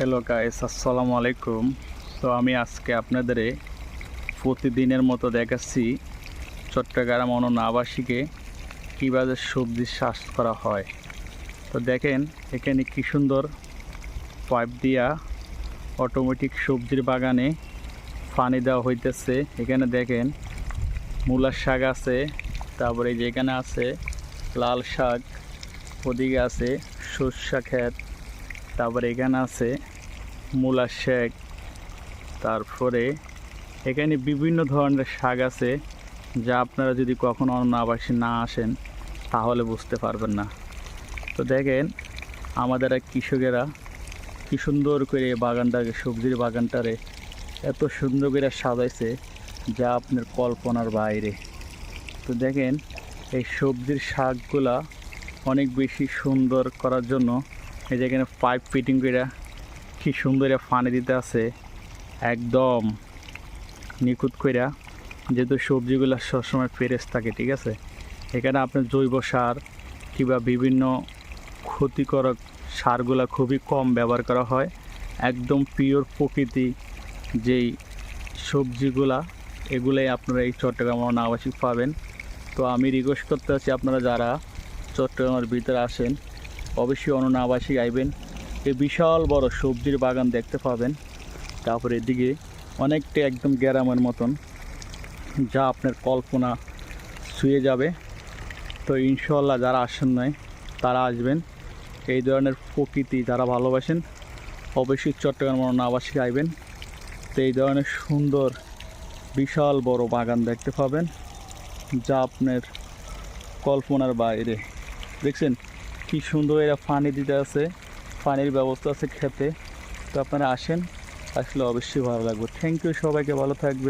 Hello guys, আসসালামু আলাইকুম। তো আমি আজকে আপনাদের প্রতিদিনের মতো দেখাচ্ছি চট্টগ্রাম অনন্য আবাসিকে কীভাবে সবজি চাষ করা হয়। তো দেখেন এখানে কী সুন্দর পাইপ দিয়া অটোমেটিক সবজির বাগানে পানি দেওয়া হইতেছে। এখানে দেখেন মূলার শাক আছে, তারপরে যেখানে আছে লাল শাক, ওদিকে আছে সরষা ক্ষেত, তারপরে এখানে আছে মূলার শাক, তারপরে এখানে বিভিন্ন ধরনের শাক আছে যা আপনারা যদি কখনো অন্য আবাসে না আসেন তাহলে বুঝতে পারবেন না। তো দেখেন আমাদের এক কৃষকেরা কি সুন্দর করে বাগানটাকে, সবজির বাগানটারে এত সুন্দর করে সাজাইছে যা আপনার কল্পনার বাইরে। তো দেখেন এই সবজির শাকগুলা অনেক বেশি সুন্দর করার জন্য এই যেখানে পাইপ ফিটিং করে কি সুন্দর পানি দিতে আছে একদম নিখুঁত কইরা, যেহেতু সবজিগুলো সবসময় ফ্রেশ থাকে। ঠিক আছে, এখানে আপনার জৈব সার কিংবা বিভিন্ন ক্ষতিকারক সারগুলো খুবই কম ব্যবহার করা হয়। একদম পিওর প্রকৃতি যেই সবজিগুলা, এগুলাই আপনারা এই চট্টগ্রাম আবাসিক পাবেন। তো আমি রিকোয়েস্ট করতে আছি, আপনারা যারা চট্টগ্রামের ভিতরে আসেন অবশ্যই অনন্য আবাসিক আইবেন। এই বিশাল বড় সবজির বাগান দেখতে পাবেন। তারপরে এদিকে অনেকটা একদম গ্রামের মতন, যা আপনার কল্পনা ছুঁয়ে যাবে। তো ইনশাল্লাহ যারা আসেন নয় তারা আসবেন। এই ধরনের প্রকৃতি যারা ভালোবাসেন অবশ্যই চট্টগ্রাম অনন্য আবাসিক আইবেন। তো এই ধরনের সুন্দর বিশাল বড় বাগান দেখতে পাবেন যা আপনার কল্পনার বাইরে। দেখছেন কি সুন্দর এরা পানি দিতে আছে, পানির ব্যবস্থা আছে খেতে। তো আপনারা আসেন, আসলে অবশ্যই ভালো লাগবে। থ্যাংক ইউ, সবাইকে ভালো থাকবে।